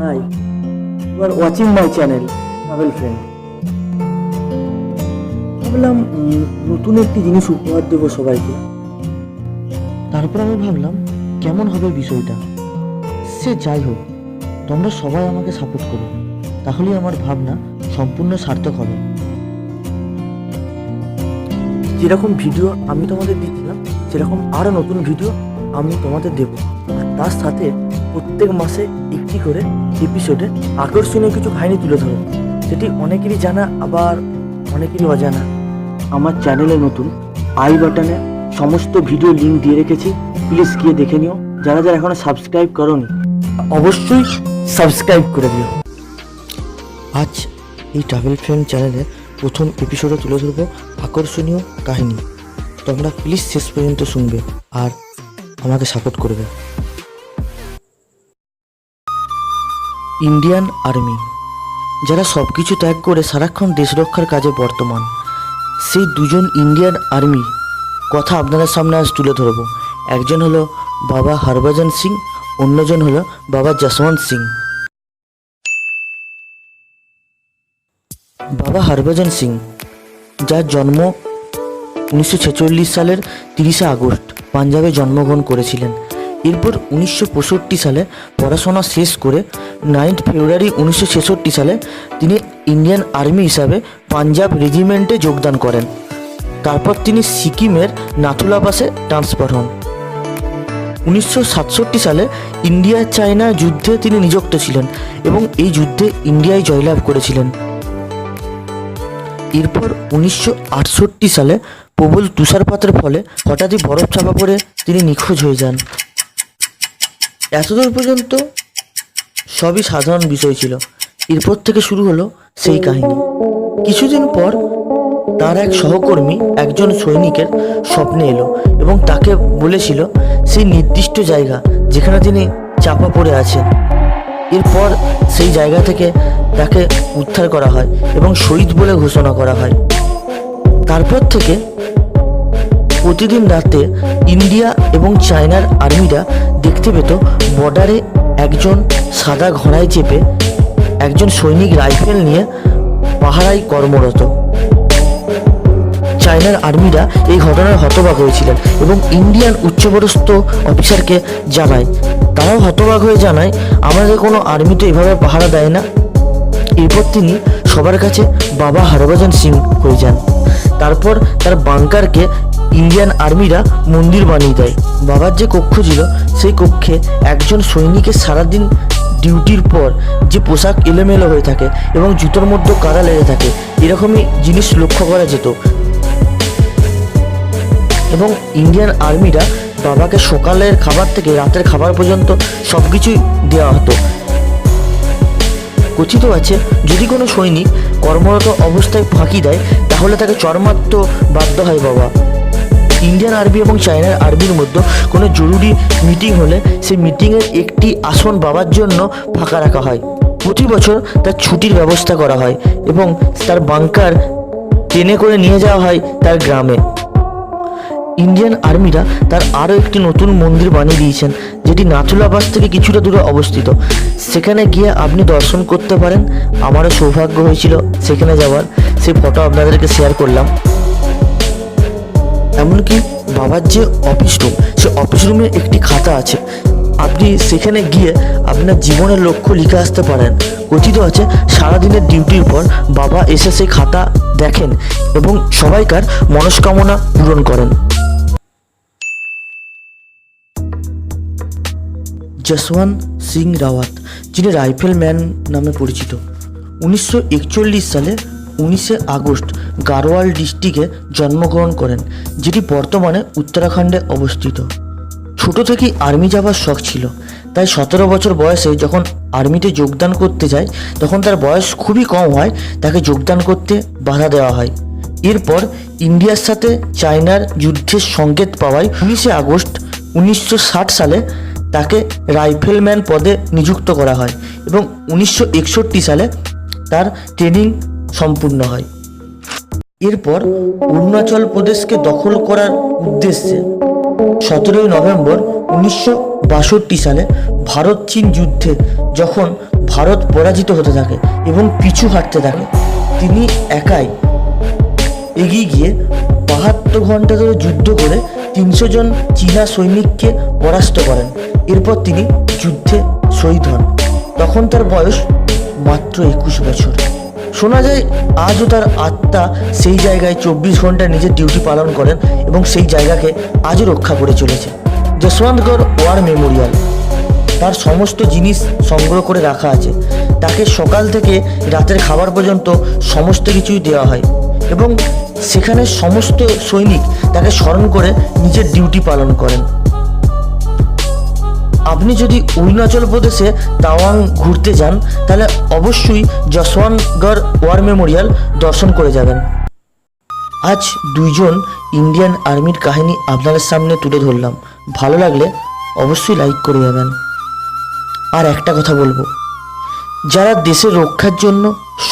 Hi, you are watching my channel, Travel Friend. ভাবলাম নতুন একটি জিনিস উপহার দেবো সবাইকে। তারপর আমি ভাবলাম কেমন হবে বিষয়টা। সে যাই হোক, তোমরা সবাই আমাকে সাপোর্ট করো, তাহলেই আমার ভাবনা সম্পূর্ণ সার্থক হবে। যেরকম ভিডিও আমি তোমাদের দিচ্ছিলাম সেরকম আরও নতুন ভিডিও আমি তোমাদের দেবো, আর তার সাথে প্রত্যেক মাসে একটি করে এপিসোডে আকর্ষণীয় কিছু কাহিনী তুলে ধরো। সেটি অনেকেরই জানা, আবার অনেকেরই অজানা। আমার চ্যানেলে নতুন আই বাটনে সমস্ত ভিডিও লিঙ্ক দিয়ে রেখেছি, প্লিজ গিয়ে দেখে নিও। যারা যারা এখনো সাবস্ক্রাইব করোনি অবশ্যই সাবস্ক্রাইব করে দিও। আজ এই ট্রাভেল ফ্রেন্ড চ্যানেলে প্রথম এপিসোডে তুলে ধরবো আকর্ষণীয় কাহিনী। তোমরা প্লিজ শেষ পর্যন্ত শুনবে আর আমাকে সাপোর্ট করবে। ইন্ডিয়ান আর্মি, যারা সব কিছু ত্যাগ করে সারাক্ষণ দেশ রক্ষার কাজে বর্তমান, সেই দুজন ইন্ডিয়ান আর্মি কথা আপনাদের সামনে আজ তুলে ধরবো। একজন হলো বাবা হরভজন সিং, অন্যজন হলো বাবা জসবন্ত সিং। বাবা হরভজন সিং, যার জন্ম 1946 সালের 30 আগস্ট পাঞ্জাবে জন্মগ্রহণ করেছিলেন। এরপর 1965 সালে পড়াশোনা শেষ করে 9 ফেব্রুয়ারি 1966 সালে তিনি ইন্ডিয়ান আর্মি হিসাবে পাঞ্জাব রেজিমেন্টে যোগদান করেন। তারপর তিনি সিকিমের নাথুলা পাসে ট্রান্সফার হন। 1967 সালে ইন্ডিয়া চায়না যুদ্ধে তিনি নিযুক্ত ছিলেন এবং এই যুদ্ধে ইন্ডিয়ায় জয়লাভ করেছিলেন। এরপর 1968 সালে প্রবল তুষারপাতের ফলে হঠাৎই বরফ চাপা পড়ে তিনি নিখোঁজ হয়ে যান। এতদূর পর্যন্ত সবই সাধারণ বিষয় ছিল। এরপর থেকে শুরু হলো সেই কাহিনী। কিছুদিন পর তার এক সহকর্মী একজন সৈনিকের স্বপ্নে এলো এবং তাকে বলেছিল সেই নির্দিষ্ট জায়গা যেখানে তিনি চাপা পড়ে আছেন। এরপর সেই জায়গা থেকে তাকে উদ্ধার করা হয় এবং শহীদ বলে ঘোষণা করা হয়। তারপর থেকে প্রতিদিন রাতে ইন্ডিয়া এবং চায়নার আর্মিরা দেখতে পেত বর্ডারে একজন সাদা ঘোড়ায় চেপে একজন সৈনিক রাইফেল নিয়ে পাহারায় কর্মরত। চায়নার আর্মিরা এই ঘটনায় হতবাক হয়েছিলেন এবং ইন্ডিয়ান উচ্চপদস্থ অফিসারকে জানায়। তারাও হতবাক হয়ে জানায়, আমাদের কোনো আর্মি তো এভাবে পাহারা দেয় না। এরপর তিনি সবার কাছে বাবা হরভজন সিং হয়ে যান। তারপর তার বাংকারকে ইন্ডিয়ান আর্মিরা মন্দির বানিয়ে দেয়। বাবার যে কক্ষ ছিল সেই কক্ষে একজন সৈনিকের সারাদিন ডিউটির পর যে পোশাক এলোমেলো হয়ে থাকে এবং জুতোর মধ্যে কাদা লেগে থাকে, এরকমই জিনিস লক্ষ্য করা যেত। এবং ইন্ডিয়ান আর্মিরা বাবাকে সকালের খাবার থেকে রাতের খাবার পর্যন্ত সব কিছুই দেওয়া হতো। কথিত আছে, যদি কোনো সৈনিক কর্মরত অবস্থায় ফাঁকি দেয় তাহলে তাকে চড়মারতে বাধ্য হয় বাবা। ইন্ডিয়ান আর্মি এবং চায়নার আর্মির মধ্যে কোনো জরুরি মিটিং হলে সেই মিটিংয়ের একটি আসন বাবার জন্য ফাঁকা রাখা হয়। প্রতি বছর তার ছুটির ব্যবস্থা করা হয় এবং তার বাংকার ট্রেনে করে নিয়ে যাওয়া হয় তার গ্রামে। ইন্ডিয়ান আর্মিরা তার আরও একটি নতুন মন্দির বানিয়ে দিয়েছেন, যেটি নাথুলা পাস থেকে কিছুটা দূরে অবস্থিত। সেখানে গিয়ে আপনি দর্শন করতে পারেন। আমারও সৌভাগ্য হয়েছিল সেখানে যাওয়ার, সেই ফটো আপনাদেরকে শেয়ার করলাম। এমনকি বাবার যে অফিস রুম, সে অফিস রুমে একটি খাতা আছে। আপনি সেখানে গিয়ে আপনার জীবনের লক্ষ্য লিখে আসতে পারেন। কথিত আছে, সারাদিনের ডিউটির পর বাবা এসে সেই খাতা দেখেন এবং সবাইকার মনস্কামনা পূরণ করেন। জসবন্ত সিং রাওয়াত, যিনি রাইফেল ম্যান নামে পরিচিত, 1941 সালে 19 আগস্ট গাড়োয়াল ডিস্ট্রিক্টে জন্মগ্রহণ করেন, যেটি বর্তমানে উত্তরাখণ্ডে অবস্থিত। ছোট থেকেই আর্মি যাবার শখ ছিল, তাই 17 বছর বয়সে যখন আর্মিতে যোগদান করতে যায় তখন তার বয়স খুবই কম হয়, তাকে যোগদান করতে বাধা দেওয়া হয়। এরপর ইন্ডিয়ার সাথে চায়নার যুদ্ধের সংকেত পাওয়ায় 19 আগস্ট 1960 সালে তাকে রাইফেলম্যান পদে নিযুক্ত করা হয় এবং 1961 সালে তার ট্রেনিং সম্পূর্ণ হয়। এরপর অরুণাচল প্রদেশকে দখল করার উদ্দেশ্যে 17 নভেম্বর 1962 সালে ভারত চীন যুদ্ধে যখন ভারত পরাজিত হতে থাকে এবং পিছু হাঁটতে থাকে। তিনি একাই এগিয়ে গিয়ে 72 ঘন্টা ধরে যুদ্ধ করে 300 জন চীনা সৈনিককে পরাস্ত করেন। এরপর তিনি যুদ্ধে শহীদ হন। তখন তার বয়স মাত্র 21 বছর। শোনা যায় আজও তার আত্মা সেই জায়গায় 24 ঘন্টা নিজের ডিউটি পালন করেন এবং সেই জায়গাকে আজও রক্ষা করে চলেছে। যশবন্তগড় ওয়ার মেমোরিয়াল, তার সমস্ত জিনিস সংগ্রহ করে রাখা আছে। তাকে সকাল থেকে রাতের খাবার পর্যন্ত সমস্ত কিছুই দেওয়া হয় এবং সেখানে সমস্ত সৈনিক তাকে স্মরণ করে নিজের ডিউটি পালন করেন। আপনি যদি অরুণাচল প্রদেশে তাওয়াং ঘুরতে যান তাহলে অবশ্যই যশবন্তগড় ওয়ার মেমোরিয়াল দর্শন করে যাবেন। আজ দুইজন ইন্ডিয়ান আর্মির কাহিনী আপনাদের সামনে তুলে ধরলাম। ভালো লাগলে অবশ্যই লাইক করে যাবেন। আর একটা কথা বলবো, যারা দেশের রক্ষার জন্য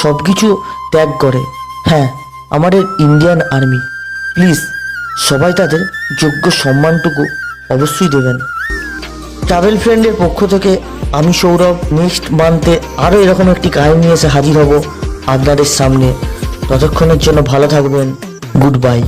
সব কিছু ত্যাগ করে, হ্যাঁ আমাদের ইন্ডিয়ান আর্মি, প্লিজ সবাই তাদের যোগ্য সম্মানটুকু অবশ্যই দেবেন। ট্রাভেল ফ্রেন্ডের পক্ষ থেকে আমি সৌরভ নেক্সট মান্থে আরও এরকম একটি কাহিনী নিয়ে এসে হাজির হব আপনাদের সামনে। ততক্ষণের জন্য ভালো থাকবেন। Good bye.